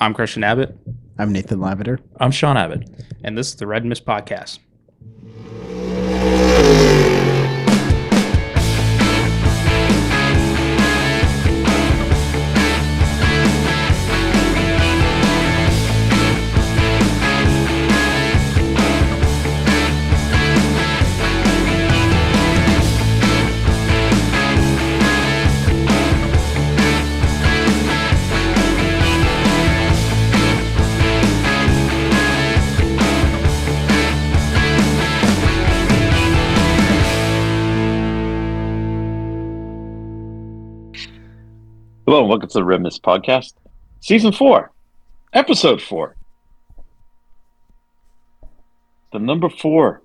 I'm Christian Abbott. I'm Nathan Lavender. I'm Sean Abbott, and this is the Red Mist Podcast. Hello and welcome to the Red Mist Podcast, Season 4, Episode 4. The number 4,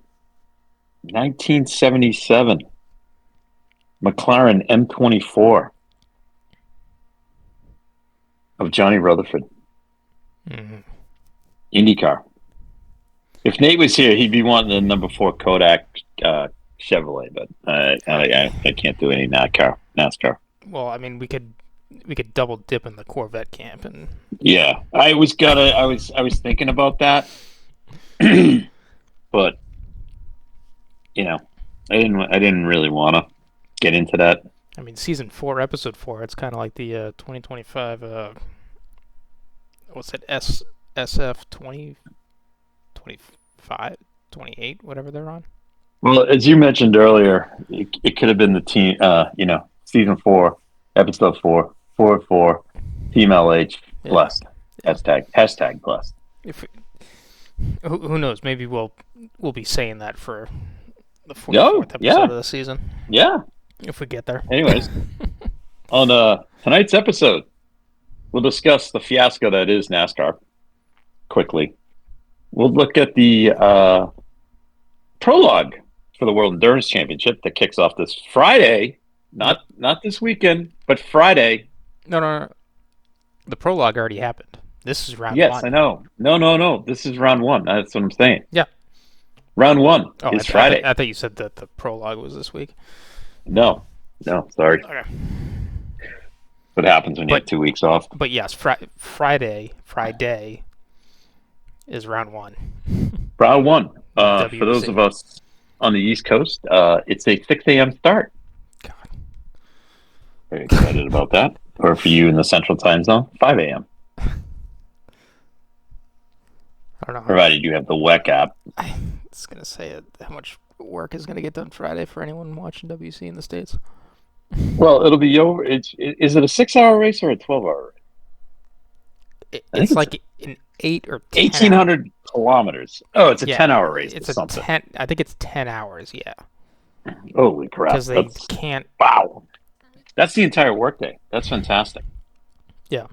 1977, McLaren M24 of Johnny Rutherford. IndyCar. If Nate was here, he'd be wanting the number 4 Kodak Chevrolet, but I can't do any NASCAR. Well, I mean, we could double dip in the Corvette camp, and yeah, I was thinking about that, but you know, I didn't really want to get into that. I mean, Season 4, Episode 4. It's kind of like the 2025. What's it? SF 20, 25, 28, whatever they're on. Well, as you mentioned earlier, it could have been the team. Season 4, Episode 4. 4 Team LH blessed. Yeah. Hashtag blessed. Who knows? Maybe we'll be saying that for the 44th episode of the season. Yeah. If we get there. Anyways, on tonight's episode, we'll discuss the fiasco that is NASCAR quickly. We'll look at the prologue for the World Endurance Championship that kicks off this Friday. Not this weekend, but Friday. No. The prologue already happened. This is round 1. Yes, I know. No. This is round 1. That's what I'm saying. Yeah. Round 1 is Friday. I thought you said that the prologue was this week. No. Sorry. Okay. What happens when you have 2 weeks off? But yes, Friday is round 1. Round 1. For those of us on the East Coast, it's a 6 a.m. start. God. Very excited about that. Or for you in the Central Time Zone, 5 a.m. I don't know. Provided you have the WEC app. I was going to say how much work is going to get done Friday for anyone watching WC in the States. Well, it'll be over. Is it a 6-hour race or a 12-hour race? It's like an 8 or 10 1,800 kilometers. Oh, it's a 10-hour race. It's a 10. I think it's 10 hours. Yeah. Holy crap! Because they can't. Wow. That's the entire workday. That's fantastic. Yeah.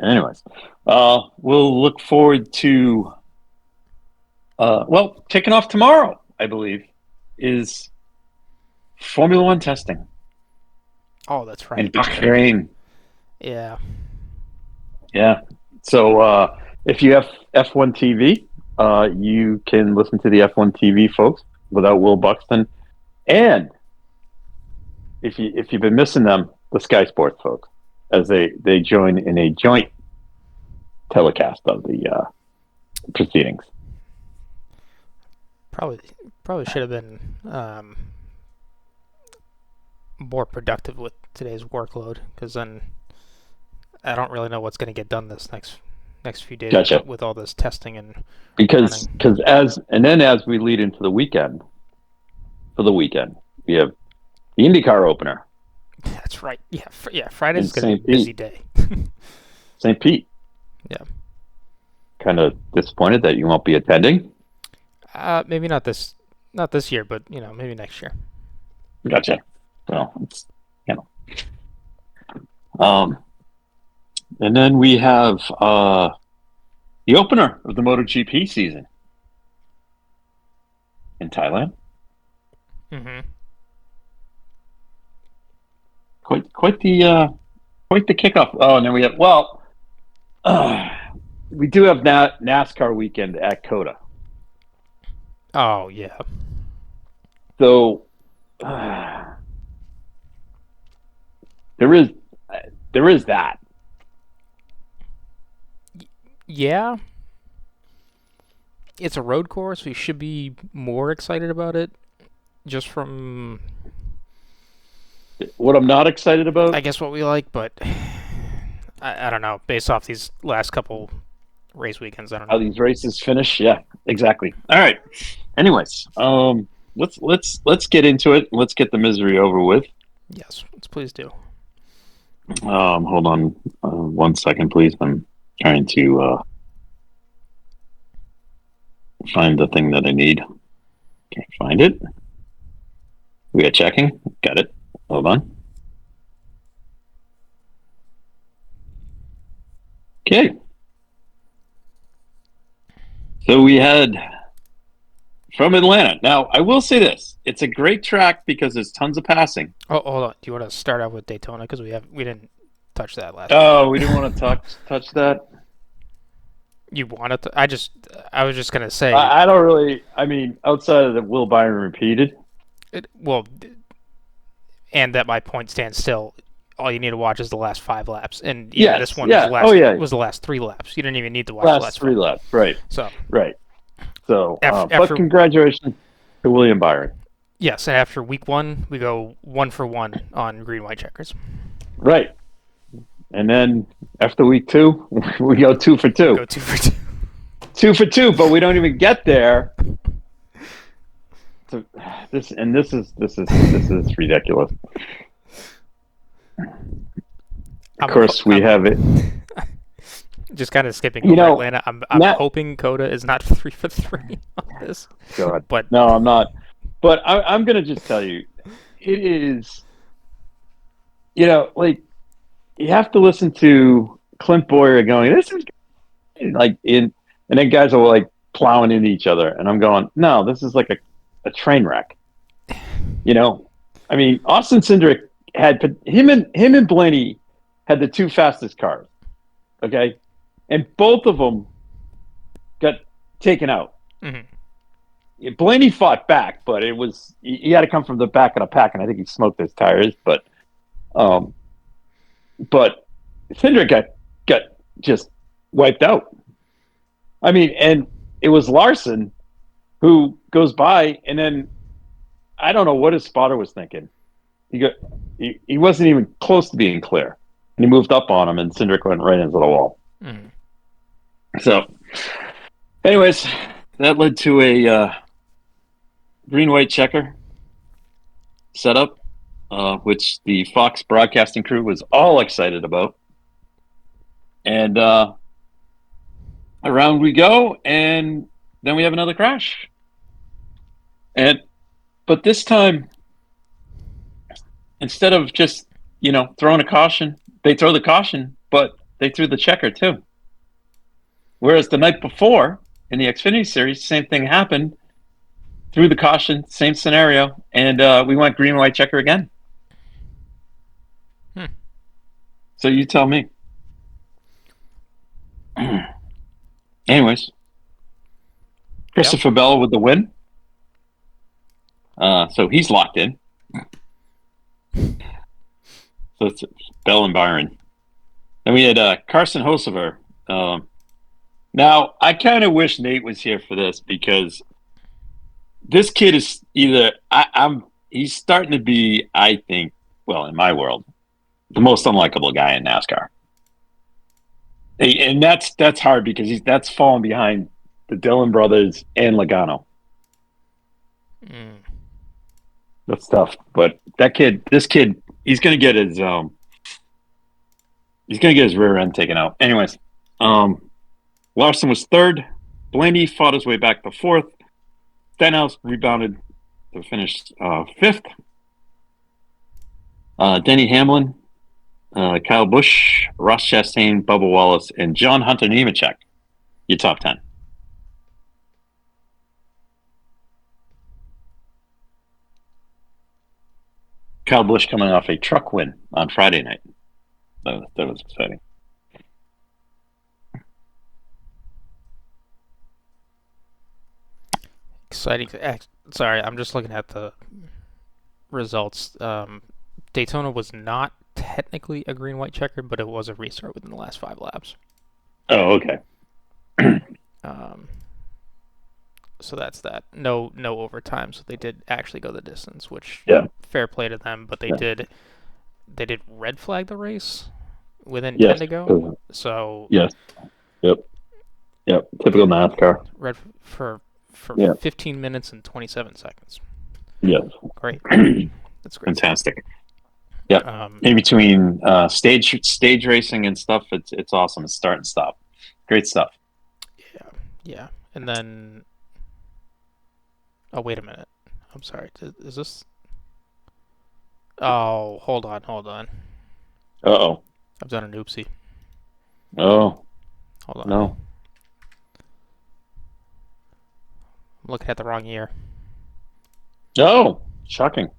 Anyways, we'll look forward to. Kicking off tomorrow, I believe, is Formula One testing. Oh, that's right. In Bahrain. Yeah. Yeah. So if you have F1 TV, you can listen to the F1 TV folks without Will Buxton, and if you've been missing them, the Sky Sports folks, as they join in a joint telecast of the proceedings. Probably should have been more productive with today's workload, because then I don't really know what's going to get done this next few days. Gotcha. With all this testing and because as we lead into the weekend, we have the IndyCar opener. That's right. Yeah. Friday's going to be a busy day. St. Pete. Yeah. Kind of disappointed that you won't be attending. Maybe not this year, but maybe next year. Gotcha. Well, it's and then we have the opener of the MotoGP season in Thailand. Mm-hmm. Quite the kickoff. Oh, and then we have we do have NASCAR weekend at COTA. Oh yeah. So there is that. Yeah. It's a road course. We should be more excited about it. Just from, What I'm not excited about. I guess, what we like, but I don't know. Based off these last couple race weekends, I don't How know. these races finish. Yeah, exactly. All right. Anyways, let's get into it. Let's get the misery over with. Yes, let's please do. Hold on 1 second, please. I'm trying to find the thing that I need. Can't find it. We are checking. Got it. Hold on. Okay. So we had from Atlanta. Now, I will say this: it's a great track because there's tons of passing. Oh, hold on. Do you want to start out with Daytona because we didn't touch that last. Oh, we didn't want to touch that. You wanted to? I was just gonna say. I don't really. I mean, outside of the Will Byron repeated. And that my point stands still. All you need to watch is the last 5 laps, and Yes, this one yeah. was the last 3 laps. You didn't even need to watch the Last last 3 5. laps, right? So Right. So, After- but congratulations to William Byron. yes, and after week 1, we go 1 for 1 on green white checkers. Right. And then after week 2, we go 2 for 2. Go 2 for 2. 2 for 2, but we don't even get there. So this is ridiculous. Of course, we have it. Just kind of skipping over Atlanta. I'm hoping COTA is not 3 for 3 on this. God. But no, I'm not. But I'm going to just tell you, it is, like, you have to listen to Clint Boyer going, this is like and then guys are like plowing into each other. And I'm going, no, this is like a train wreck. I mean, Austin Cindric had him and Blaney had the 2 fastest cars. Okay. And both of them got taken out. Mm-hmm. Blaney fought back, but it was he had to come from the back of the pack, and I think he smoked his tires. But Cindric got just wiped out. I mean, and it was Larson who goes by, and then I don't know what his spotter was thinking. He wasn't even close to being clear, and he moved up on him, and Cindric went right into the wall. Mm. So, anyways, that led to a green-white checker setup, which the Fox broadcasting crew was all excited about. And around we go, and then we have another crash. But this time, instead of just throwing a caution, they throw the caution, but they threw the checker too. Whereas the night before in the Xfinity Series, same thing happened. Threw the caution, same scenario, and we went green, white checker again. So you tell me. Anyways, Christopher Bell with the win. So he's locked in. So it's Bell and Byron. Then we had Carson Hocevar. Now, I kind of wish Nate was here for this because this kid is he's starting to be, I think, well, in my world, the most unlikable guy in NASCAR. And that's hard because that's falling behind the Dillon brothers and Logano. That's tough. But this kid, he's gonna get his rear end taken out. Anyways, Larson was 3rd. Blaney fought his way back to 4th. Stenhouse rebounded to finish 5th. Denny Hamlin, Kyle Busch, Ross Chastain, Bubba Wallace, and John Hunter Nemechek. Your top 10. Kyle Busch coming off a truck win on Friday night. That was exciting. Exciting. Sorry, I'm just looking at the results. Daytona was not technically a green-white checker, but it was a restart within the last 5 laps. Oh, okay. So that's that. No overtime. So they did actually go the distance, which Yeah. fair play to them. But they Yeah. did red flag the race within 10 Yes. to go. So Yes. Yep. Yep. Typical NASCAR. red for Yeah. 15 minutes and 27 seconds. Yes. Great. That's great. Fantastic. Yeah. In between stage racing and stuff, it's awesome. It's start and stop. Great stuff. Yeah. And then, oh, wait a minute. I'm sorry. Is this? Oh, hold on. Uh-oh. I've done an oopsie. Oh, Hold on. no. I'm looking at the wrong year. Oh, shocking.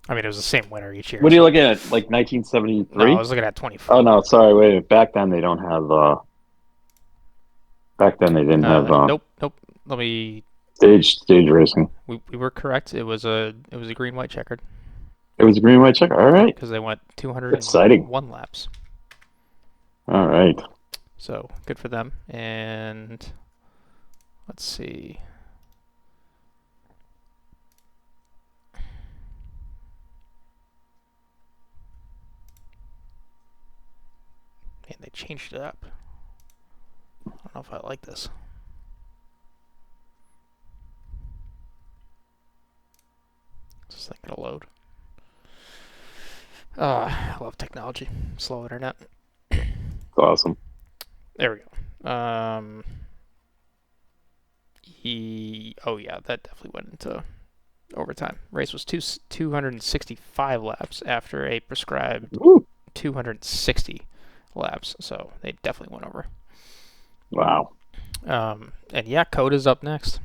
I mean, it was the same winner each year. What are you looking at? Like 1973? No, I was looking at 24. Oh, no. Sorry. Wait a minute. Back then, they don't have... Back then, they didn't have Nope. Let me. stage racing. We were correct. It was a green white checkered. It was a green white checker. All right. Because they went 201 Exciting. laps. All right. So good for them. And let's see. Man, they changed it up. I don't know if I like this. Is this thing gonna load? I love technology. Slow internet. It's awesome. There we go. Oh yeah, that definitely went into overtime. Race was 265 laps after a prescribed Woo. 260 laps, so they definitely went over. Wow. And yeah, COTA's up next.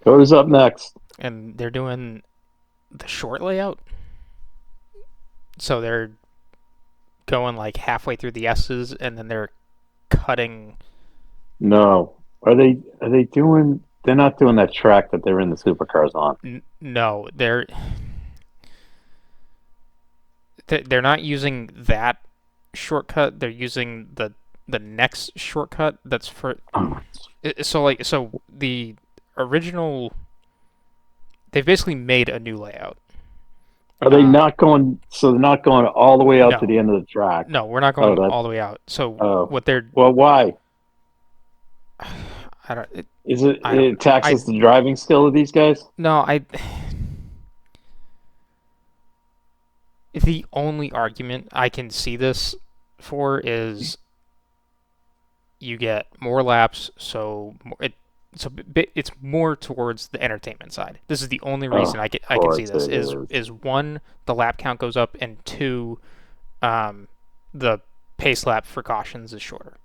COTA's up next. And they're doing the short layout. So they're going like halfway through the S's, and then they're cutting. No. Are they doing... They're not doing that track that they're in the supercars on. No, they're not using that shortcut. They're using the next shortcut that's for... So the original... They've basically made a new layout. Are they not going... So they're not going all the way out to the end of the track? No, we're not going all the way out. So what they're... Well, why? I don't... It taxes the driving skill of these guys? No, the only argument I can see this for is you get more laps, so it's more towards the entertainment side. This is the only reason I can see this is one, the lap count goes up, and two, the pace lap for cautions is shorter.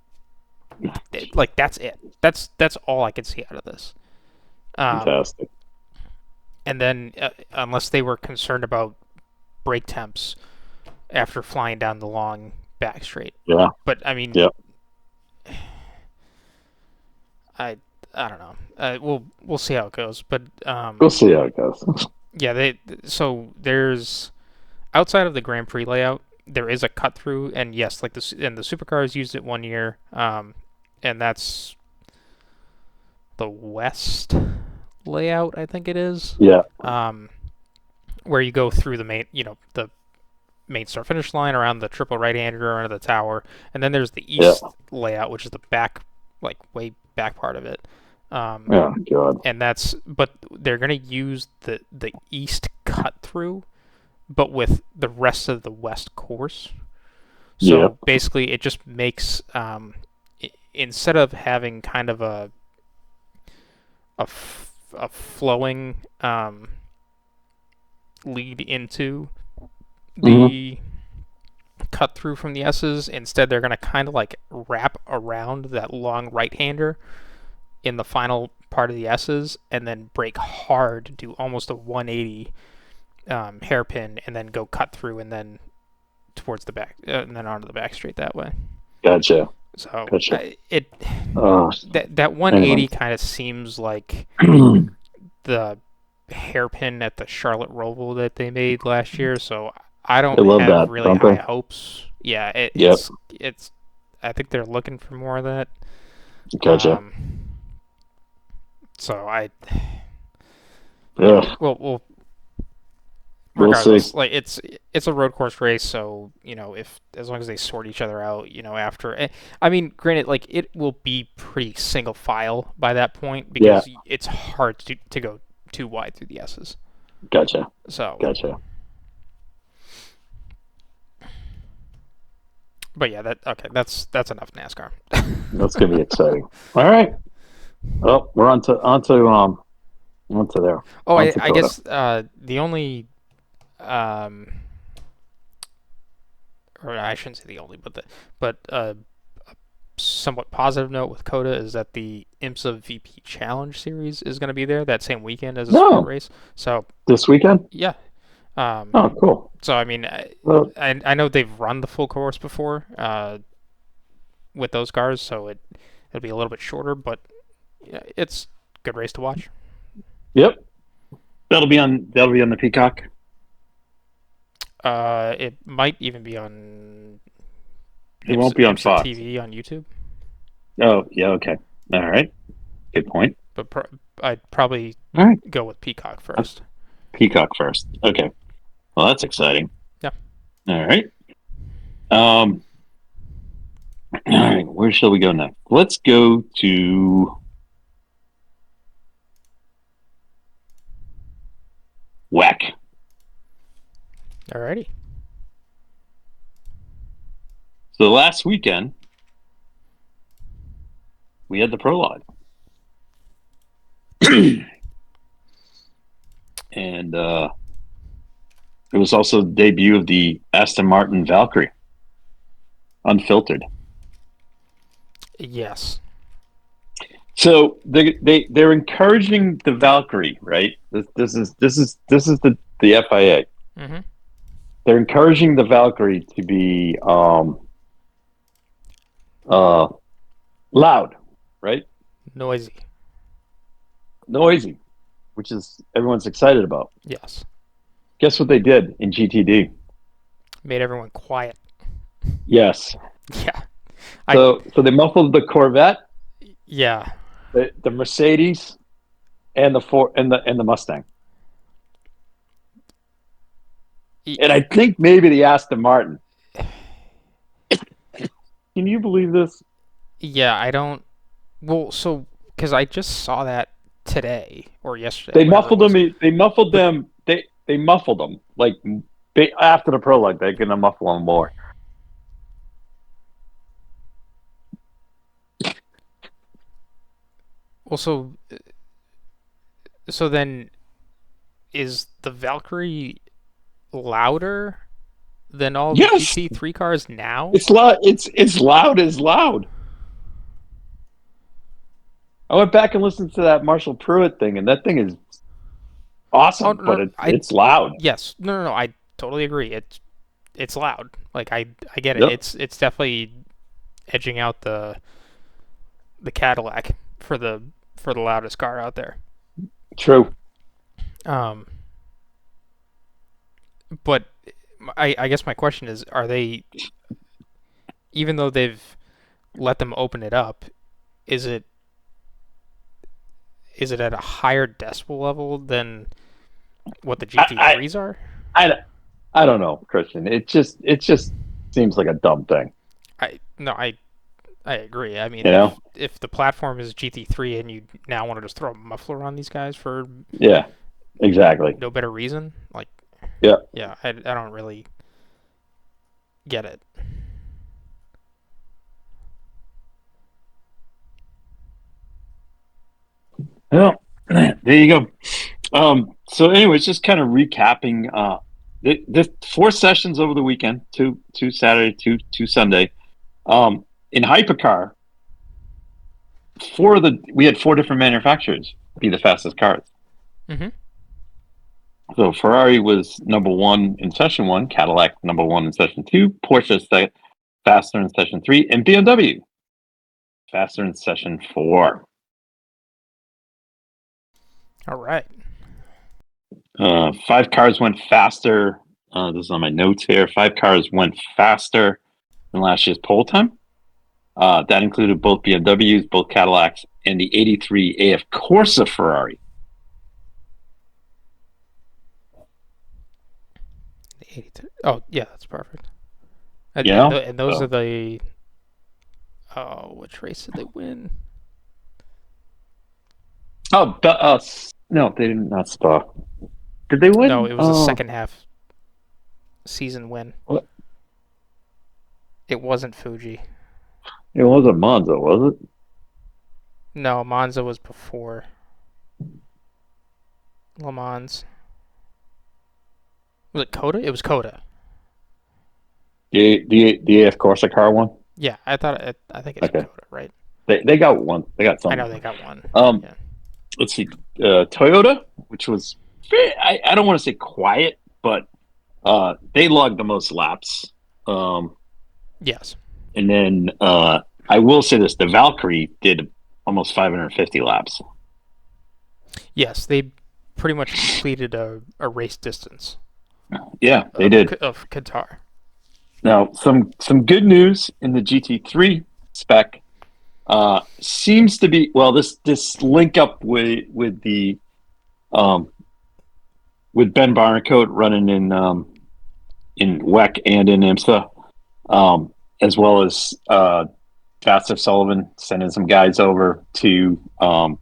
Like that's it. That's all I could see out of this. Fantastic. And then unless they were concerned about brake temps after flying down the long back straight. Yeah. But I mean, yeah. I don't know. We'll see how it goes. But we'll see how it goes. Yeah, there's outside of the Grand Prix layout, there is a cut through, and yes, like the supercars used it 1 year, and that's the West layout, I think it is. Yeah. Where you go through the main start finish line around the triple right-hander around the tower, and then there's the East layout, which is the back, like way back part of it. Oh God. And but they're gonna use the East cut through, but with the rest of the West course. So basically, it just makes instead of having kind of a flowing lead into the cut through from the S's, instead they're gonna kind of like wrap around that long right-hander in the final part of the S's, and then brake hard, do almost a 180 hairpin, and then go cut through, and then towards the back, and then onto the back straight that way. Gotcha. So gotcha. That 180 kind of seems like the hairpin at the Charlotte Roval that they made last year. So I don't have really high hopes. Yeah, it's. I think they're looking for more of that. Gotcha. So Yeah. well, We'll regardless, see. like it's a road course race, so if as long as they sort each other out, after. I mean, granted, like it will be pretty single file by that point Yeah. because it's hard to go too wide through the S's. Gotcha. So, Gotcha. but yeah, that's enough NASCAR. That's gonna be exciting. All right. Well, we're onto there. Oh, Onto I COTA. guess the only or I shouldn't say the only, but somewhat positive note with COTA is that the IMSA VP Challenge Series is going to be there that same weekend as a sprint No, race. So this weekend. yeah, Oh, cool. so I mean, Well, I know they've run the full course before with those cars, so it'll be a little bit shorter, but yeah, it's a good race to watch. yep. That'll be on the Peacock. It might even be on It won't be on IMSA Fox. TV on YouTube, Oh, yeah. Okay. All right. Good point. but I'd probably All right. go with Peacock first. Peacock first. Okay. Well, that's exciting. Yeah. All right. All right. Where shall we go next? Let's go to WEC. Alrighty. So last weekend we had the prologue, and it was also the debut of the Aston Martin Valkyrie, unfiltered. Yes. So they're encouraging the Valkyrie, right? This is the FIA. Mm-hmm. They're encouraging the Valkyrie to be loud, right? Noisy. Noisy, which is everyone's excited about. Yes. Guess what they did in GTD? Made everyone quiet. Yes. Yeah. So they muffled the Corvette, Yeah. the Mercedes, and the Ford and the Mustang. And I think maybe the Aston Martin. Can you believe this? Yeah, I don't. Well, so because I just saw that today or yesterday. They muffled them. They muffled them. They muffled them. Like after the prologue, they're gonna muffle them more. Well, so then is the Valkyrie louder than all the Yes. GT3 cars now? It's loud. It's loud as loud. I went back and listened to that Marshall Pruitt thing, and that thing is awesome, Oh, no, but it's loud. Yes. No. I totally agree. It's loud. Like I get it. Yep. It's definitely edging out the Cadillac for the loudest car out there. True. But I guess my question is, are they, even though they've let them open it up, is it at a higher decibel level than what the GT3s are? I don't know, Christian. It just seems like a dumb thing. I agree. I mean, if the platform is GT3 and you now want to just throw a muffler on these guys for exactly no better reason, like I don't really get it. Well, there you go. So anyways, just kind of recapping the 4 sessions over the weekend, two Saturday, two Sunday. In Hypercar, we had 4 different manufacturers be the fastest cars. Mm-hmm. So Ferrari was number 1 in session 1, Cadillac number 1 in session 2, Porsche faster in session 3, and BMW faster in session 4. All right. 5 cars went faster. This is on my notes here. 5 cars went faster than last year's pole time. That included both BMWs, both Cadillacs, and the 83 AF Corsa Ferrari. The 82. Oh, yeah, that's perfect. And, Yeah. and those are the. Oh, which race did they win? Oh, no, they didn't. Not Spa. Did they win? No, it was a second half season win. What? It wasn't Fuji. It wasn't Monza, was it? No, Monza was before Le Mans. Was it COTA? It was COTA. The AF Corsa car one? Yeah, I think it's COTA, right? They got one. They got something. I know they got one. Yeah. Let's see. Toyota, which was I don't want to say quiet, but they logged the most laps. Yes. And then I will say this: the Valkyrie did almost 550 laps. Yes, they pretty much completed a race distance. Yeah, they did. Of Qatar. Now, some good news in the GT3 spec seems to be this link up with the with Ben Barnicoat running in WEC and in IMSA, as well as Vassif Sullivan sending some guys over to the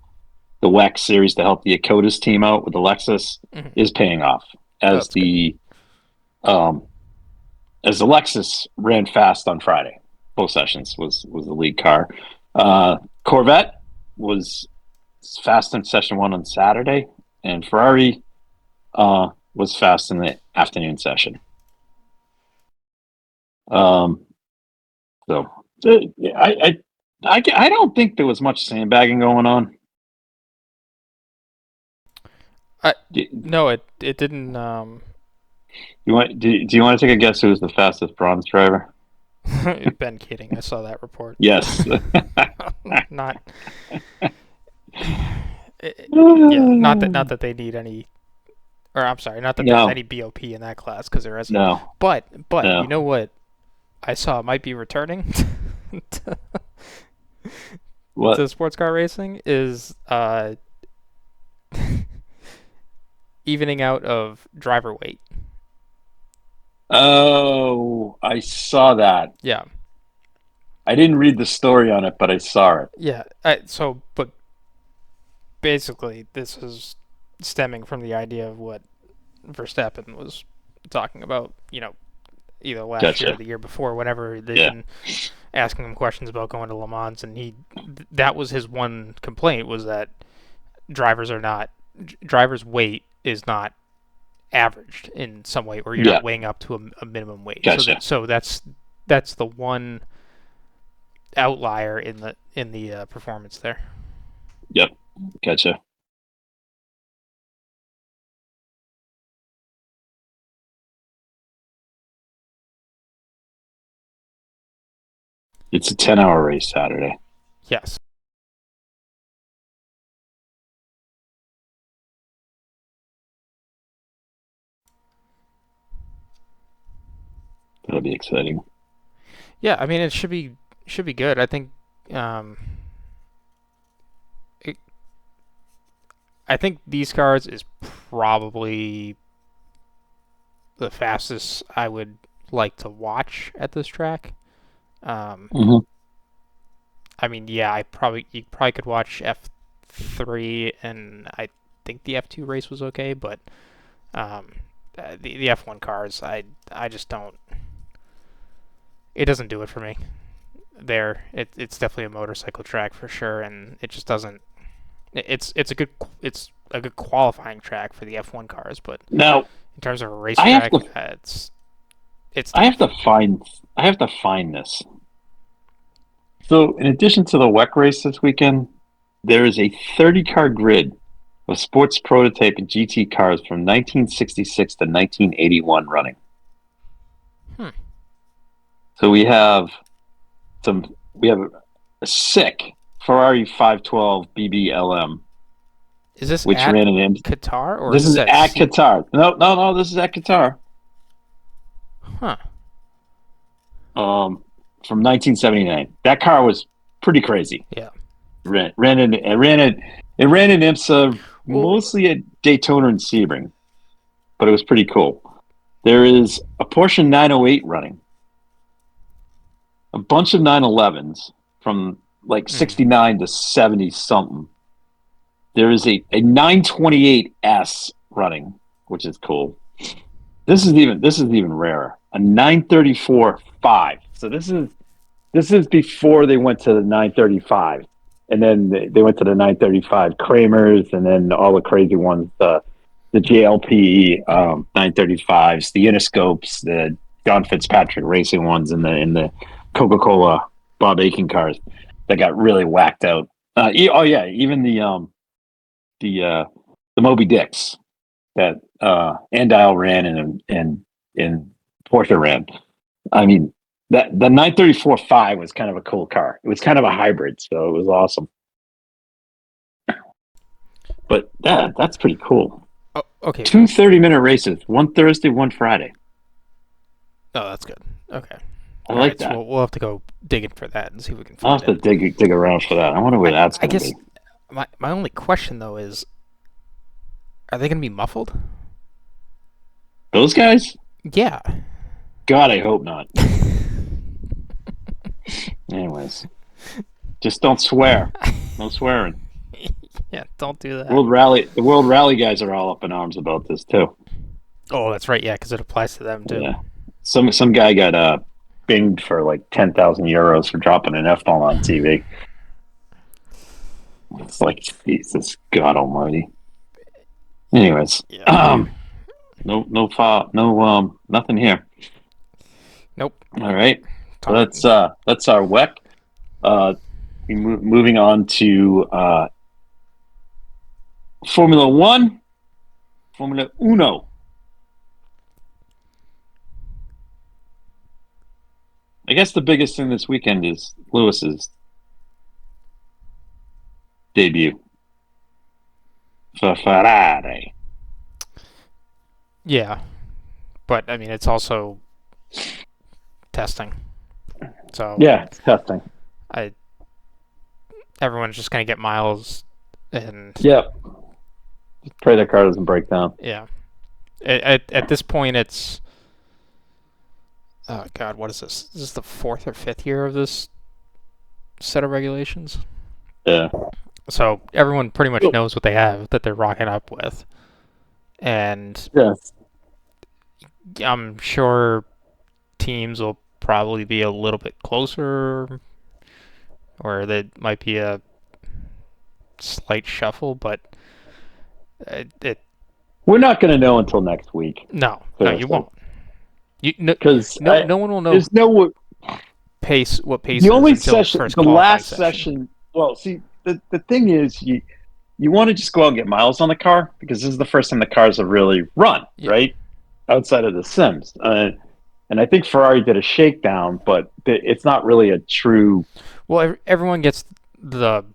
WEC series to help the COTA's team out with the Lexus is paying off as the Lexus ran fast on Friday. Both sessions was the lead car. Corvette was fast in session 1 on Saturday, and Ferrari was fast in the afternoon session. I don't think there was much sandbagging going on. No, it didn't. Do you want to take a guess who was the fastest bronze driver? Ben kidding. I saw that report. Yes. Not. Not that they need any. Or I'm sorry, not that there's any BOP in that class because there isn't. No. But you know what? I saw might be returning to sports car racing is evening out of driver weight. Oh, I saw that. Yeah. I didn't read the story on it, but I saw it. Yeah. But basically, this is stemming from the idea of what Verstappen was talking about, either last year or the year before, whenever they've been asking him questions about going to Le Mans, and that was his one complaint, was that drivers weight is not averaged in some way, or you're not weighing up to a minimum weight. Gotcha. So that's the one outlier in the performance there. Yep, gotcha. It's a 10-hour race Saturday. Yes. That'll be exciting. Yeah, I mean it should be good. I think I think these cars is probably the fastest I would like to watch at this track. I mean, yeah, you probably could watch F3, and I think the F2 race was okay, but the F1 cars, I just don't. It doesn't do it for me. It's definitely a motorcycle track for sure, and it just doesn't. It's a good qualifying track for the F1 cars, but now in terms of a race track, it's. I have to find this. So, in addition to the WEC race this weekend, there is a 30-car grid of sports prototype and GT cars from 1966 to 1981 running. So we have a sick Ferrari 512 BBLM. Is this which at ran in Qatar, or this is at Qatar? No, this is at Qatar. Huh. from 1979. That car was pretty crazy. Yeah. It ran in IMSA, Well- mostly at Daytona and Sebring, but it was pretty cool. There is a Porsche 908 running, a bunch of 911s from like 69 to 70 something. There is a 928S running, which is cool. This is even rarer. A 934-5. So this is before they went to the 935, and then they went to the 935 Kramers, and then all the crazy ones, the JLP 935s, the Uniscopes, the John Fitzpatrick racing ones, and the Coca-Cola Bob Aiken cars that got really whacked out. Even the Moby Dicks that Andile ran and Porsche ran. I mean, the 934-5 was kind of a cool car. It was kind of a hybrid, so it was awesome. But that's pretty cool. Oh, okay. 2 30-minute races, one Thursday, one Friday. Oh, that's good. Okay. I like that. So we'll have to go digging for that and see if we can I'll find have to dig around for that. I wonder where that's I going to guess be. my only question though is, are they going to be muffled? Those guys? Yeah. God, I hope not. Anyways, just don't swear. No swearing. Yeah, don't do that. The World Rally guys are all up in arms about this too. Oh, that's right. Yeah, because it applies to them too. Yeah, some guy got binged for like 10,000 euros for dropping an F-bomb on TV. It's like, Jesus God Almighty. Anyways, Yeah. nothing here. Nope. All right, so that's our WEC. Moving on to Formula One, Formula Uno. I guess the biggest thing this weekend is Lewis's debut for Ferrari. Yeah, but I mean, it's also testing. So Yeah, it's testing. Everyone's just gonna get miles, and Yep. Pray that car doesn't break down. yeah. At this point, it's oh God, what is this? Is this the 4th or 5th year of this set of regulations? Yeah. So everyone pretty much knows what they have that they're rocking up with, and Yes. I'm sure teams will probably be a little bit closer, or there might be a slight shuffle, but We're not going to know until next week. No, Seriously. you won't. Because no one will know there's no what pace the is only until session, first the qualifying last session. session. Well, see, the thing is, you want to just go out and get miles on the car because this is the first time the cars have really run, Yeah. right? Outside of the sims. And I think Ferrari did a shakedown, but it's not really a true. Well, everyone gets the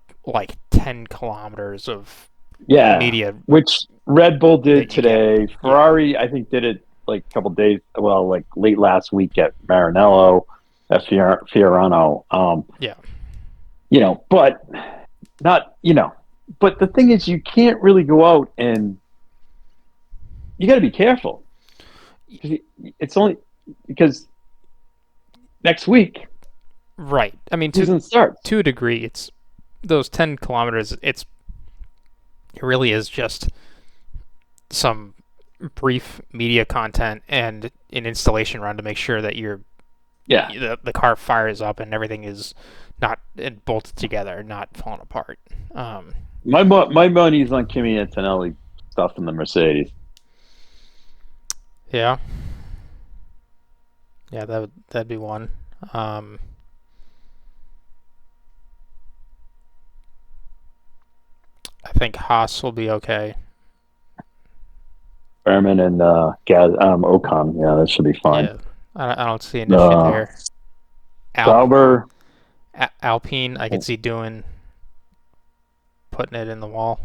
10 kilometers of media, which Red Bull did that you today. get. Ferrari, I think, did it like a couple days. Well, like late last week at Maranello, at Fiorano. But not. But the thing is, you can't really go out and you got to be careful. It's only because next week, Right. I mean, season starts. to a degree, it's those 10 kilometers. It really is just some brief media content and an installation run to make sure that the car fires up and everything is not bolted together, not falling apart. My money's on Kimi Antonelli stuff in the Mercedes. Yeah. Yeah, that'd be one. I think Haas will be okay. Berman and Ocon, yeah, that should be fine. Yeah, I don't see an issue there. Sauber, Alpine, I could see putting it in the wall.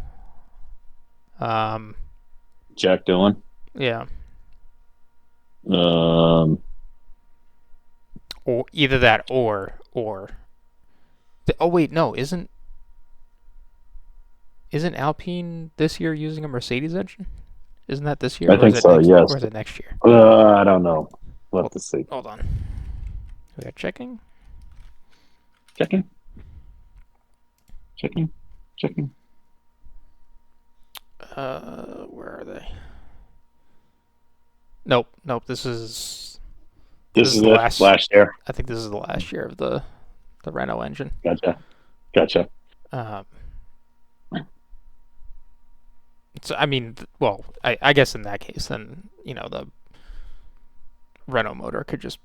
Jack Doolan. Yeah. Or either that or oh wait, no, isn't Alpine this year using a Mercedes engine? Isn't that this year? I think so. Next, Yes. Or is it next year? I don't know. We'll have to see. Hold on. We are checking. Checking. Where are they? Nope. This is This is the it. Last year. I think this is the last year of the Renault engine. Gotcha. So I mean, well, I guess in that case, then the Renault motor could just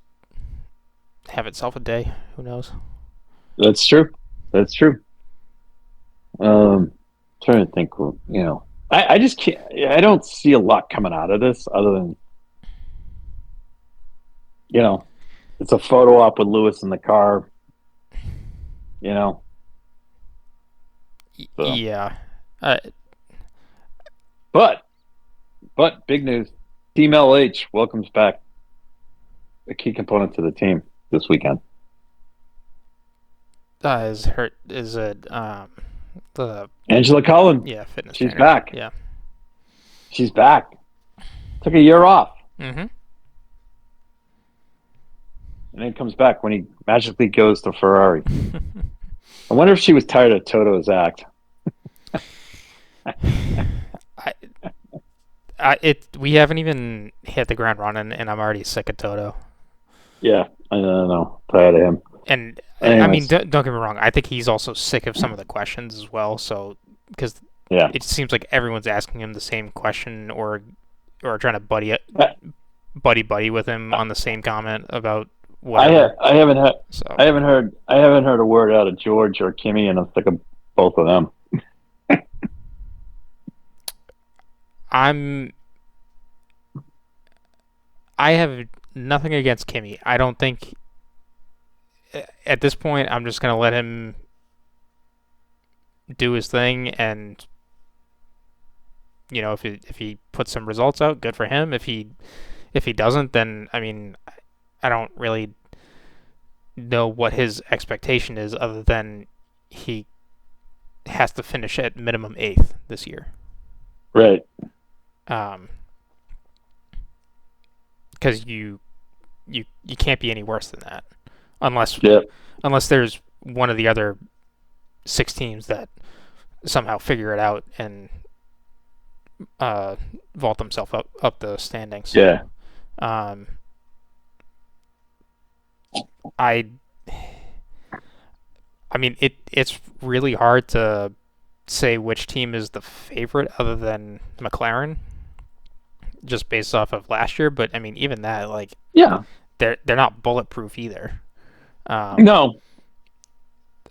have itself a day. Who knows? That's true. Trying to think. I just can't. I don't see a lot coming out of this other than it's a photo op with Lewis in the car. So. Yeah. But big news. Team LH welcomes back a key component to the team this weekend. Is it the Angela Cullen? Yeah, fitness. She's trainer. back. Yeah, she's back. Took a year off. Mm-hmm. And then comes back when he magically goes to Ferrari. I wonder if she was tired of Toto's act. We haven't even hit the ground running, and I'm already sick of Toto. Yeah, I don't know. Tired of him. And anyways. I mean, don't get me wrong. I think he's also sick of some of the questions as well. So because it seems like everyone's asking him the same question or trying to buddy with him on the same comment about whatever. I haven't heard a word out of George or Kimmy, and I'm sick of both of them. I have nothing against Kimmy. I don't think at this point I'm just gonna let him do his thing, and if he puts some results out, good for him. If he doesn't, then I mean, I don't really know what his expectation is other than he has to finish at minimum 8th this year. Right. Because you can't be any worse than that, unless there's one of the other 6 teams that somehow figure it out and vault themselves up the standings. Yeah. I mean, it's really hard to say which team is the favorite other than McLaren, just based off of last year. But I mean, even that, they're not bulletproof either. No.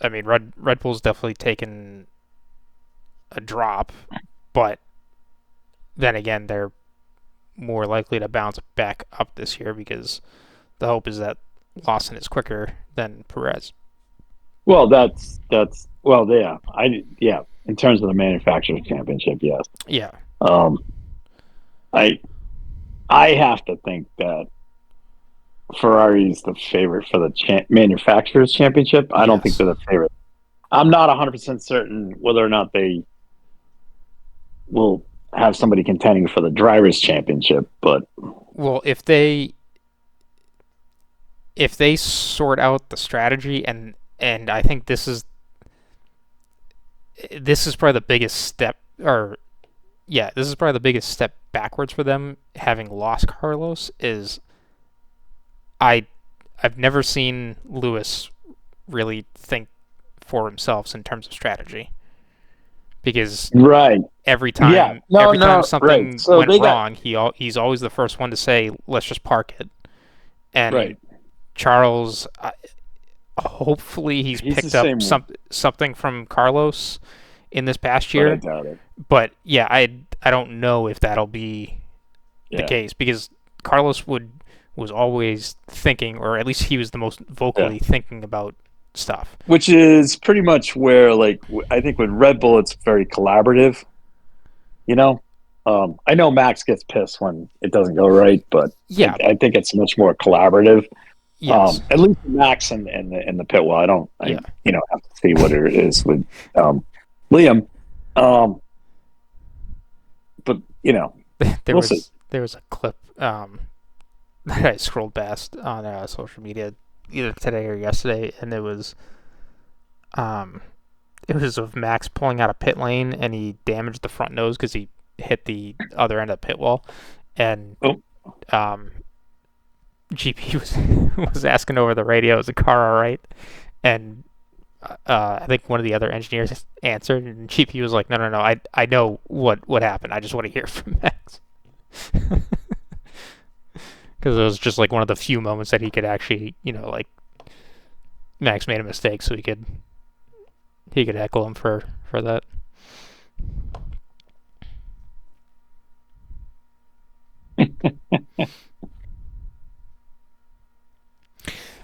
I mean, Red Bull's definitely taken a drop, but then again, they're more likely to bounce back up this year because the hope is that Lawson is quicker than Perez. Well, yeah. In terms of the manufacturers championship, yes. Yeah. I have to think that Ferrari's the favorite for the manufacturers championship. I don't think they're the favorite. I'm not 100% certain whether or not they will have somebody contending for the drivers championship, but well, if they sort out the strategy, and I think this is probably the biggest step, this is probably the biggest step backwards for them, having lost Carlos. Is I've never seen Lewis really think for himself in terms of strategy, because every time something went wrong, he's always the first one to say, "Let's just park it." And Charles, hopefully he's picked up something from Carlos in this past year. But I doubt it. But yeah, I don't know if that'll be the case, because Carlos was always thinking, or at least he was the most vocally thinking about stuff. Which is pretty much where, I think with Red Bull, it's very collaborative. I know Max gets pissed when it doesn't go right, but I think it's much more collaborative. Yes. At least Max in the pit wall. I Yeah. have to see what it is with Liam. But there we'll see. was a clip that I scrolled past on social media either today or yesterday, and it was of Max pulling out a pit lane, and he damaged the front nose because he hit the other end of the pit wall, and GP was asking over the radio, "Is the car all right?" And I think one of the other engineers answered, and GP was like, "No, no, no. I know what happened. I just want to hear from Max." Because it was just like one of the few moments that he could actually, like Max made a mistake, so he could heckle him for that.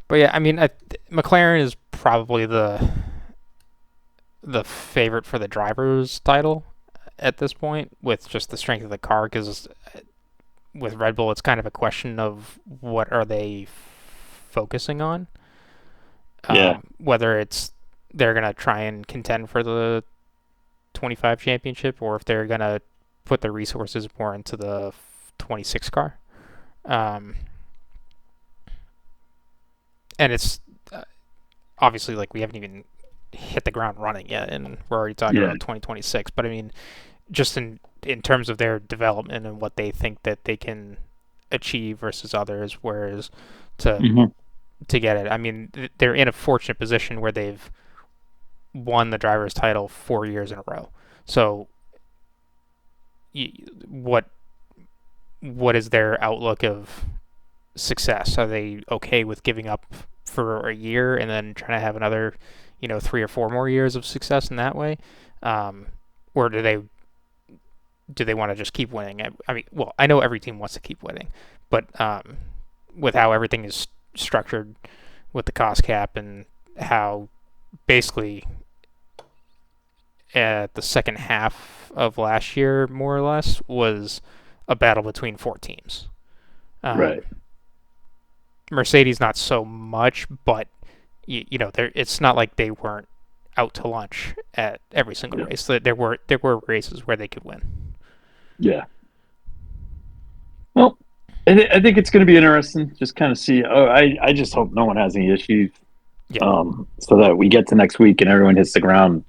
But yeah, I mean, McLaren is probably the favorite for the driver's title at this point, with just the strength of the car. Because with Red Bull, it's kind of a question of what are they focusing on. Yeah. Whether it's they're gonna try and contend for the 25 championship, or if they're gonna put the resources more into the 26 car. And it's obviously like we haven't even hit the ground running yet, and we're already talking about 2026. But I mean, just in terms of their development and what they think that they can achieve versus others, whereas to get it, I mean, they're in a fortunate position where they've won the driver's title 4 years in a row. So, what is their outlook of success? Are they okay with giving up for a year and then trying to have another, 3 or 4 more years of success in that way, or do they want to just keep winning? I mean, well, I know every team wants to keep winning, but with how everything is structured with the cost cap and how basically at the second half of last year, more or less, was a battle between 4 teams. Right. Mercedes not so much, but it's not like they weren't out to lunch at every single race. There were races where they could win. Yeah. Well, I think it's going to be interesting. Just kind of see. I just hope no one has any issues. Yeah. So that we get to next week and everyone hits the ground,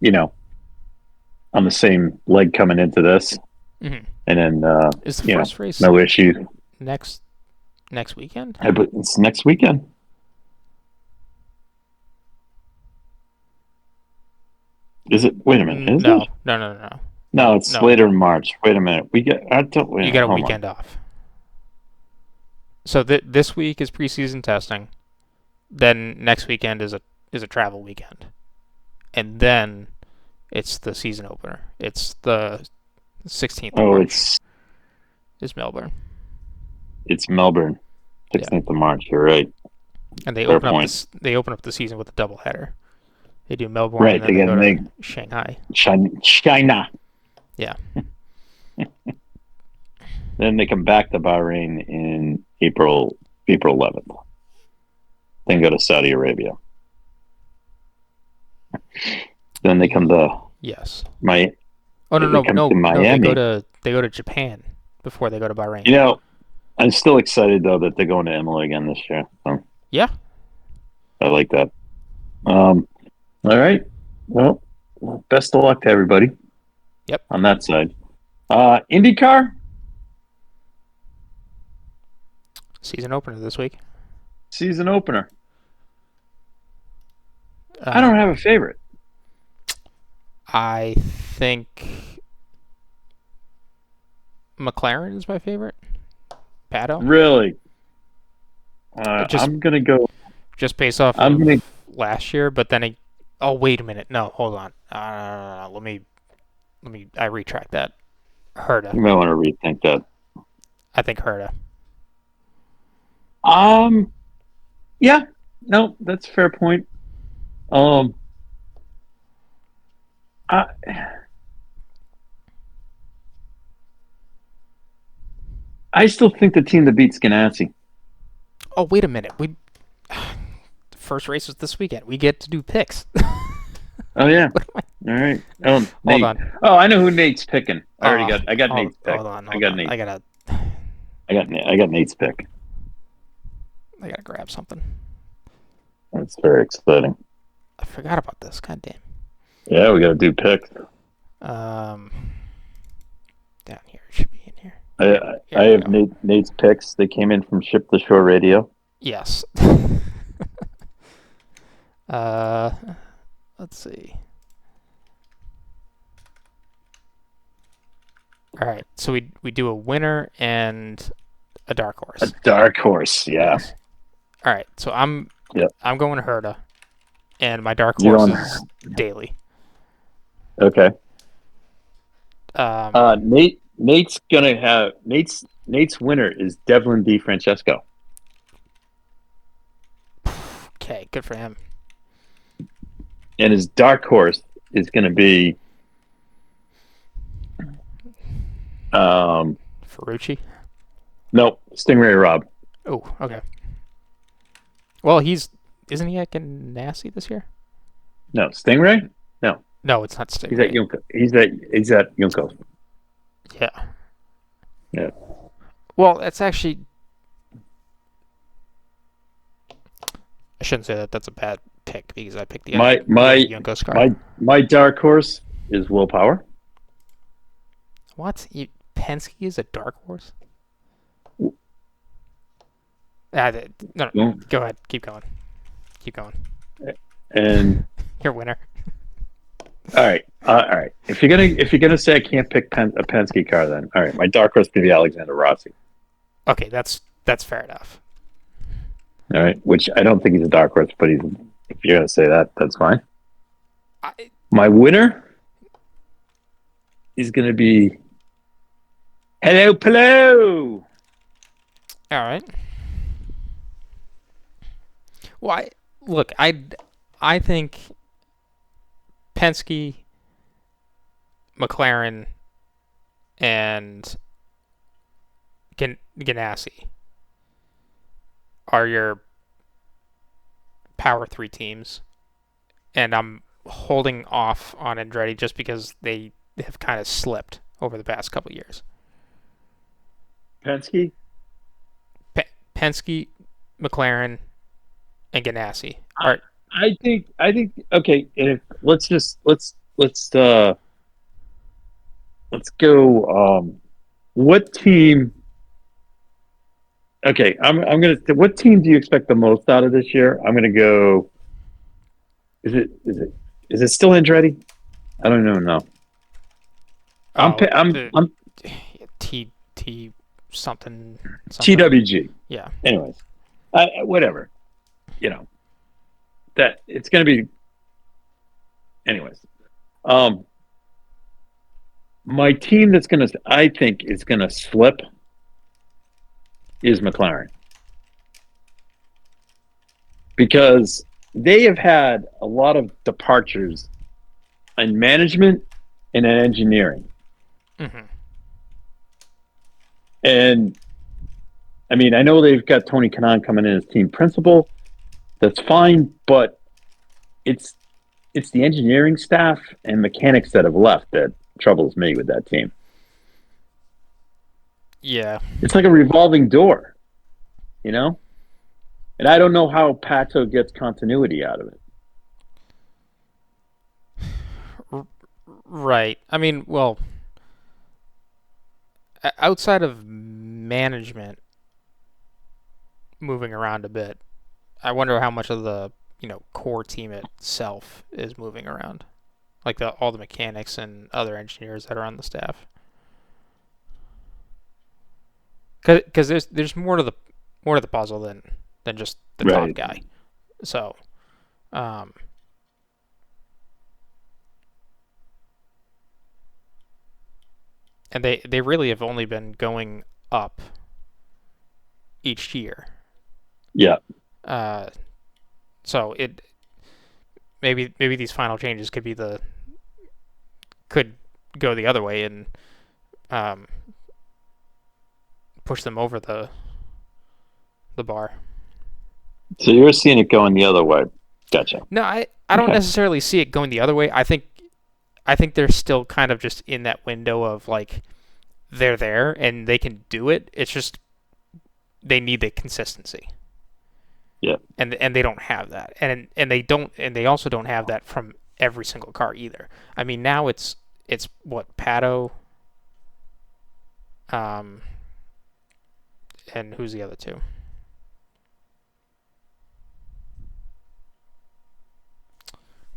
on the same leg coming into this, Mm-hmm. and then is the first race no issue next weekend? But it's next weekend. Is it? Wait a minute. Is No, it? no. No, it's later in March. Wait a minute. You got a weekend off. So this week is preseason testing. Then next weekend is a travel weekend, and it's the season opener. It's the 16th of March. It's Melbourne. It's Melbourne. 16th of March. You're right. And they open up the season with a doubleheader. They do Melbourne, right? And then they go to Shanghai. China. Yeah. Then they come back to Bahrain in April 11th. Then go to Saudi Arabia. Then they come to Miami. They go to Japan before they go to Bahrain. I'm still excited though that they're going to Imola again this year. So. Yeah. I like that. All right. Well, best of luck to everybody. Yep. On that side. IndyCar? Season opener this week. Season opener. I don't have a favorite. I think McLaren is my favorite. Pato. Really? I'm going to go... Just based off last year, but then... Oh, wait a minute. No, hold on. Let me... I retract that. Herta. You might want to rethink that. I think Herta. Yeah. No, that's a fair point. I still think the team that beats Ganassi. Oh, wait a minute. The first race was this weekend. We get to do picks. Oh yeah. All right. Oh, Hold Nate. on. Oh, I know who Nate's picking. I got Nate's pick. Hold on. I got Nate. I gotta I got Nate's pick. grab something. That's very exciting. I forgot about this. God damn. Yeah, we got to do picks. Down here. It should be in here. I have Nate's picks. They came in from Ship the Shore Radio. Yes. Let's see. All right, so we do a winner and a dark horse. A dark horse, yeah. Yes. All right, so I'm going Herta, and my dark You're horse on- is Daly. Okay. Um, Nate's gonna have Nate's winner is Devlin D. Francesco. okay, good for him. And his dark horse is gonna be Ferrucci. no, Stingray Rob. Oh, okay. Well, isn't he at Ganassi this year? No, Stingray? No, it's not Stingray. He's at Junko. He's at Junko. Yeah. Yeah. Well, that's actually. I shouldn't say that. That's a bad pick because I picked the Junko's car. My dark horse is Will Power. What? Penske is a dark horse? No, No. go ahead. Keep going. And Your winner. all right. If you're gonna say I can't pick a Penske car, then all right. My dark horse could be Alexander Rossi. Okay, that's fair enough. All right, which I don't think he's a dark horse, but if you're gonna say that, that's fine. My winner is gonna be Hello Pillow. All right. Well, I think Penske, McLaren, and Ganassi are your Power 3 teams, and I'm holding off on Andretti just because they have kind of slipped over the past couple of years. Penske. Penske, McLaren, and Ganassi. All right. I think okay. And let's go. What team? Okay, I'm gonna. What team do you expect the most out of this year? I'm gonna go. Is it still Andretti? I don't even know. I'm T something. TWG. Yeah. Anyways, whatever. You know that it's gonna be. Anyways, my team I think is gonna slip is McLaren, because they have had a lot of departures in management and in engineering. Mm-hmm. And I mean, I know they've got Tony Kanaan coming in as team principal. That's fine, but it's the engineering staff and mechanics that have left that troubles me with that team. Yeah. It's like a revolving door, you know? And I don't know how Pato gets continuity out of it. Right. I mean, well, outside of management moving around a bit, I wonder how much of the core team itself is moving around, like all the mechanics and other engineers that are on the staff. Because there's more to the puzzle than just the top guy. So, and they really have only been going up each year. Yeah. So maybe these final changes could go the other way and push them over the bar. So you're seeing it going the other way. Gotcha. No, I don't Okay. necessarily see it going the other way. I think they're still kind of just in that window of like they're there and they can do it. It's just they need the consistency. Yeah. And they don't have that. And they also don't have that from every single car either. I mean, now it's what Pato and who's the other two?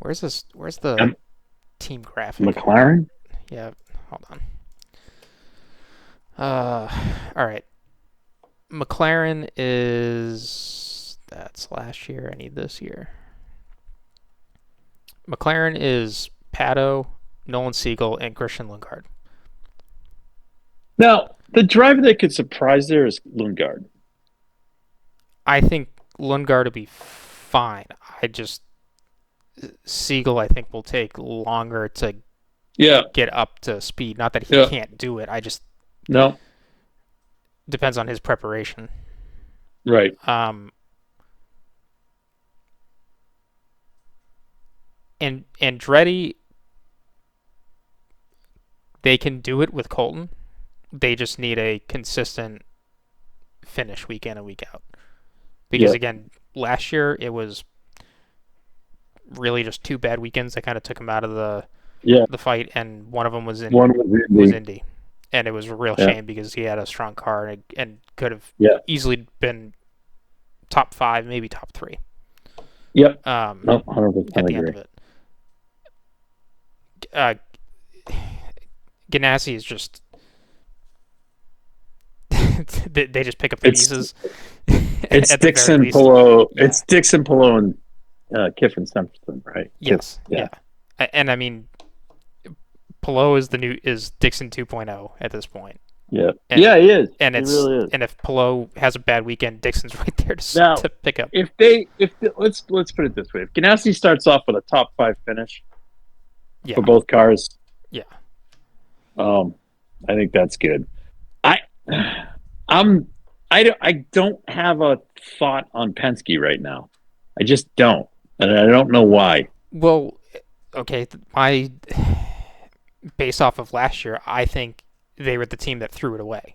Where's the team graphic? McLaren? Yeah, hold on. All right. McLaren that's last year. I need this year. McLaren is Pato, Nolan Siegel, and Christian Lundgaard. Now, the driver that could surprise there is Lundgaard. I think Lundgaard will be fine. Siegel, I think, will take longer to get up to speed. Not that he can't do it. No. Depends on his preparation. Right. And Andretti, they can do it with Colton. They just need a consistent finish week in and week out. Because again, last year it was really just 2 bad weekends that kind of took him out of the fight, and one of them was Indy. And it was a real shame because he had a strong car and could have easily been top 5, maybe top 3. Yep. 100% at the end of it. Ganassi is just they just pick up the pieces. It's Dixon, Polo. Yeah. It's Dixon, Polo, and Kiffin Simpson, right? Yes. Yeah. And I mean, Polo is Dixon 2.0 at this point. Yeah. And, he is. And he really is. And if Polo has a bad weekend, Dixon's right there to pick up. Let's put it this way: if Ganassi starts off with a top 5 finish for both cars, I think that's good. I don't have a thought on Penske right now. I just don't, and I don't know why. Well, okay, based off of last year, I think they were the team that threw it away.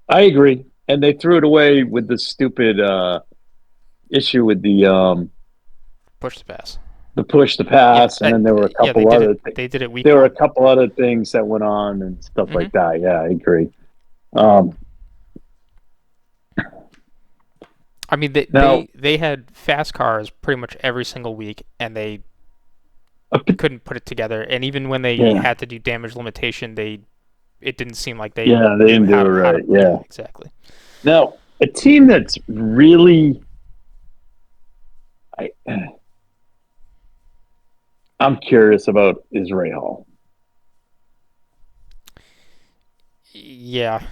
I agree, and they threw it away with the stupid issue with the push to pass. The push to pass, and then there were a couple other things. They did it week There one. were a couple other things that went on and stuff like that. Yeah, I agree. I mean, they had fast cars pretty much every single week, and they couldn't put it together. And even when they had to do damage limitation, it didn't seem like they didn't do it right. Yeah, exactly. Now, a team that's really I'm curious about is Rahal. Yeah.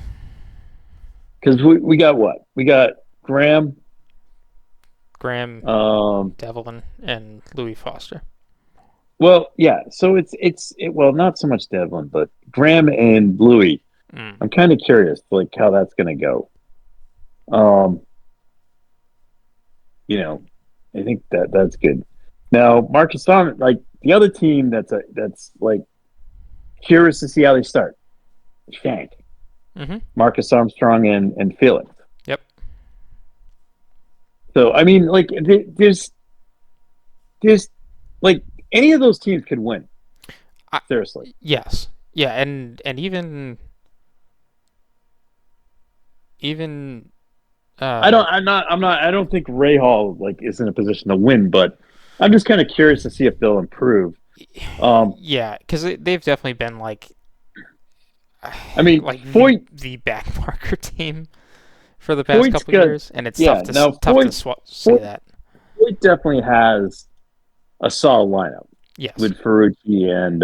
Because we got what? We got Graham, Devlin, and Louis Foster. Well, yeah. So it's not so much Devlin, but Graham and Louis. I'm kind of curious, like how that's going to go. I think that's good. Now, Marcus Thomas, like the other team that's like curious to see how they start. Shank, Marcus Armstrong, and Felix. Yep. So I mean, like there's like any of those teams could win. Seriously. Yes. Yeah, and even I don't think Rahal like is in a position to win, but I'm just kind of curious to see if they'll improve. Yeah, because they've definitely been like, I mean, like Foyt, the backmarker team for the past couple of years, and it's tough to say that. Foyt definitely has a solid lineup. Yes, with Ferrucci and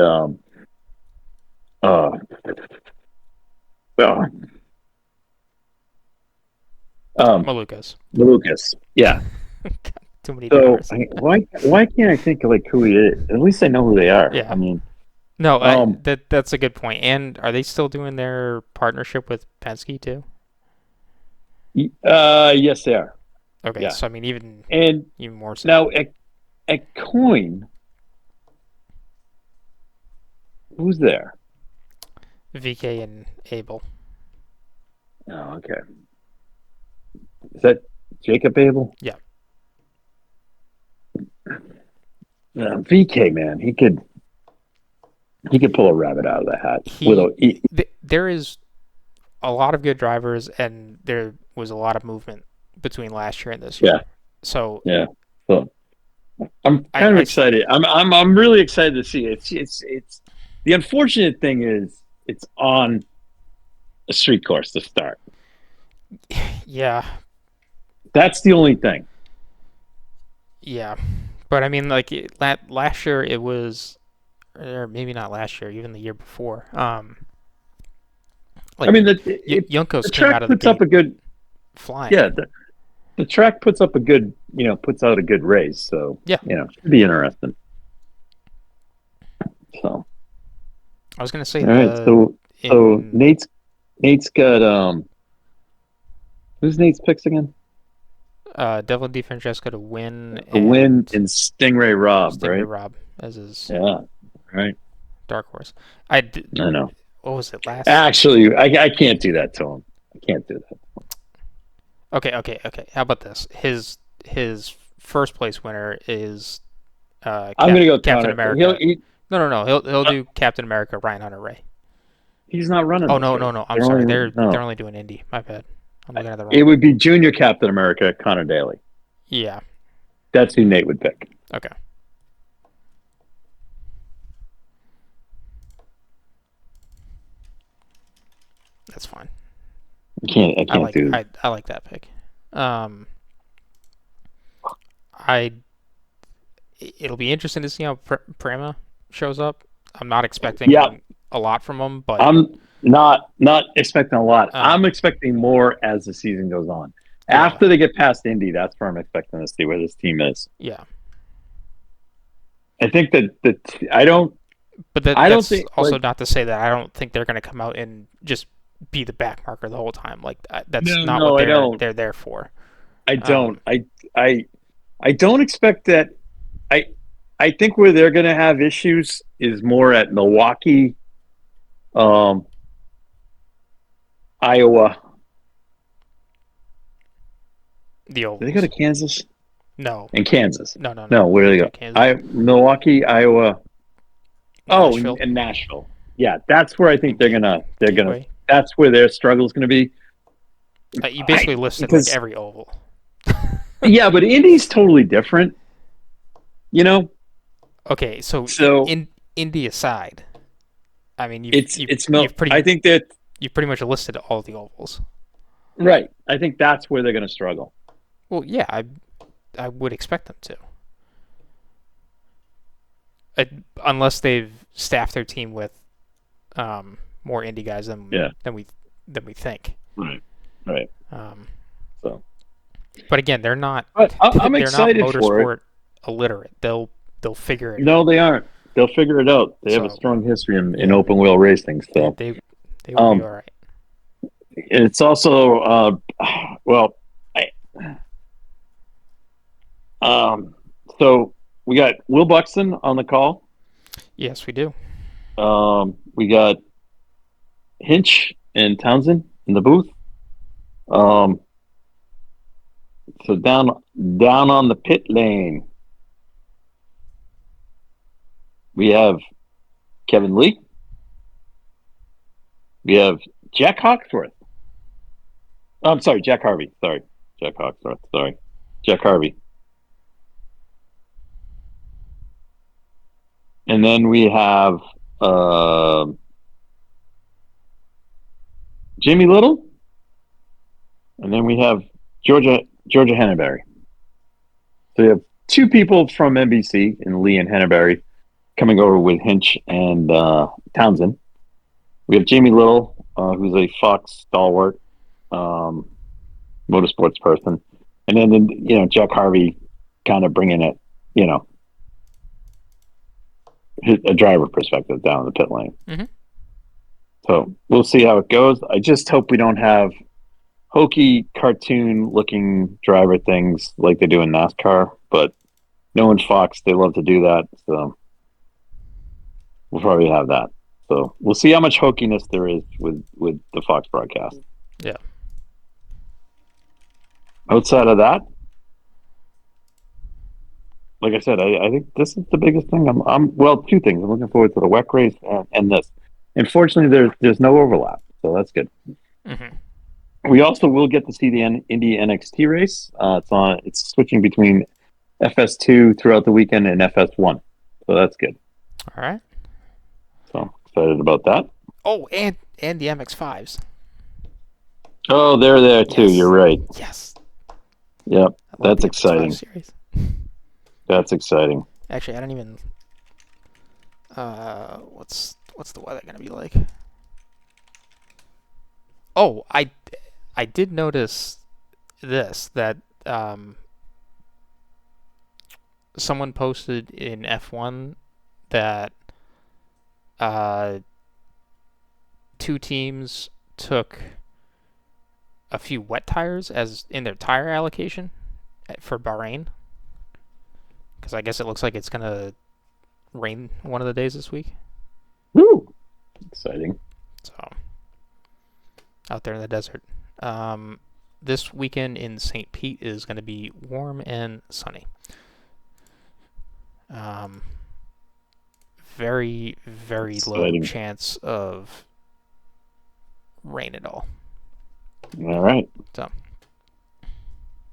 Malukas. Yeah. Too many. So why can't I think of like who he is? At least I know who they are. Yeah. I mean, no, that's a good point. And are they still doing their partnership with Penske too? Yes, they are. Okay, Yeah. so I mean, even And more so. now at Coin, who's there? VK and Abel. Oh, okay. Is that Jacob Abel? Yeah. VK, man, he could pull a rabbit out of the hat. There is a lot of good drivers, and there was a lot of movement between last year and this year. Yeah. So yeah. So I'm kind of excited. I'm really excited to see it. It's the unfortunate thing is it's on a street course to start. Yeah. That's the only thing. Yeah. But I mean, like last year it was, or maybe not last year, even the year before. Like I mean, Juncos the came track out of the puts up gate a good flying. Yeah, the track puts up a good, puts out a good race. So yeah, should be interesting. So I was gonna say, all right. So Nate's got who's Nate's picks again? Devlin DeFrancesco to win. A win in Stingray Rob, right? Rob as his right. dark horse. I know. What was it last? Actually, I can't do that to him. I can't do that. Okay. How about this? His first place winner is I'm going to go Captain America. No. He'll do Captain America, Ryan Hunter-Reay. He's not running. Oh no. I'm sorry. They're only doing Indy. My bad. I'm looking at the wrong. It would be Junior Captain America, Connor Daly. Yeah. That's who Nate would pick. Okay. That's fine. I can't do that. I like that pick. It'll be interesting to see how Prema shows up. I'm not expecting a lot from him, but I'm not expecting a lot. I'm expecting more as the season goes on. Yeah. After they get past Indy, that's where I'm expecting to see where this team is. Yeah. I think that I don't. But that's also not to say that I don't think they're going to come out and just be the back marker the whole time. Like that's not what they're there for. I don't. I don't expect that. I think where they're going to have issues is more at Milwaukee, Iowa. The Ovals. Did they go to Kansas? No. In Kansas? No. Where do they go? Milwaukee, Iowa. Nashville. And Nashville. Yeah, that's where I think they're gonna. That's where their struggle is gonna be. You basically listed like every oval. Yeah, but Indy's totally different. Okay, so in Indy aside, I mean, I think that you've pretty much listed all the ovals. Right. I think that's where they're going to struggle. Well, yeah, I would expect them to, unless they've staffed their team with more Indy guys than we think. Right. But again, they're not. I'm excited not for motorsport illiterate. They'll figure it. No, they aren't. They'll figure it out. They have a strong history in open wheel racing. So they will be all right. It's also so we got Will Buxton on the call. Yes, we do. We got Hinch and Townsend in the booth. So down on the pit lane, we have Kevin Lee. We have Jack Hawksworth. I'm sorry, Jack Harvey. Sorry, Jack Hawksworth. Sorry, Jack Harvey. And then we have Jamie Little. And then we have Georgia Henneberry. So we have two people from NBC, and Lee and Henneberry, coming over with Hinch and Townsend. We have Jamie Little, who's a Fox stalwart motorsports person, and then Jack Harvey, kind of bringing it, a driver perspective down the pit lane. Mm-hmm. So we'll see how it goes. I just hope we don't have hokey cartoon looking driver things like they do in NASCAR, but knowing Fox, they love to do that. So we'll probably have that. So we'll see how much hokiness there is with the Fox broadcast. Yeah. Outside of that, like I said, I think this is the biggest thing. Well, two things. I'm looking forward to the WEC race and this. Unfortunately, there's no overlap, so that's good. Mm-hmm. We also will get to see the Indy NXT race. It's switching between FS2 throughout the weekend and FS1, so that's good. All right. So excited about that. Oh, and the MX5s. Oh, they're there too. Yes. You're right. Yes. Yep, that's the exciting. MX5 series. That's exciting. Actually, I don't even. What's the weather gonna be like? Oh, I did notice this that someone posted in F1 that two teams took a few wet tires as in their tire allocation for Bahrain, because I guess it looks like it's gonna rain one of the days this week. Woo! Exciting. So out there in the desert. This weekend in St. Pete is going to be warm and sunny. Very, very Exciting. low chance of rain at all. All right. So.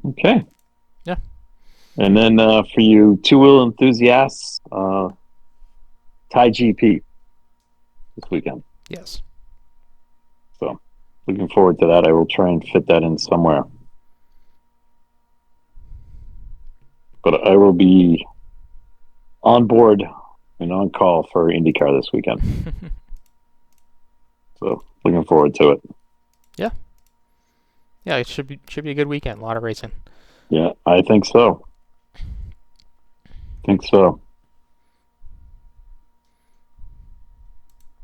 Okay. Yeah. And then for you two-wheel enthusiasts, Thai GP this weekend. Yes. So looking forward to that. I will try and fit that in somewhere. But I will be on board and on call for IndyCar this weekend. So looking forward to it. Yeah, it should be a good weekend. A lot of racing. Yeah, I think so.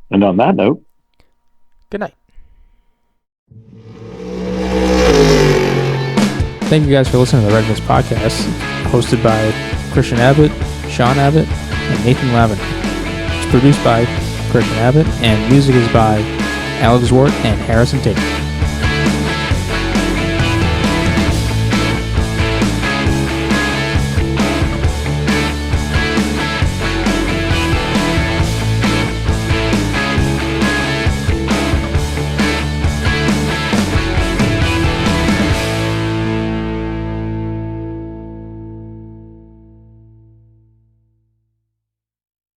And on that note, Good night. Thank you guys for listening to the Red Mist Podcast, hosted by Christian Abbott, Sean Abbott, and Nathan Lavin. It's produced by Christian Abbott, and music is by Alex Wart and Harrison Tate.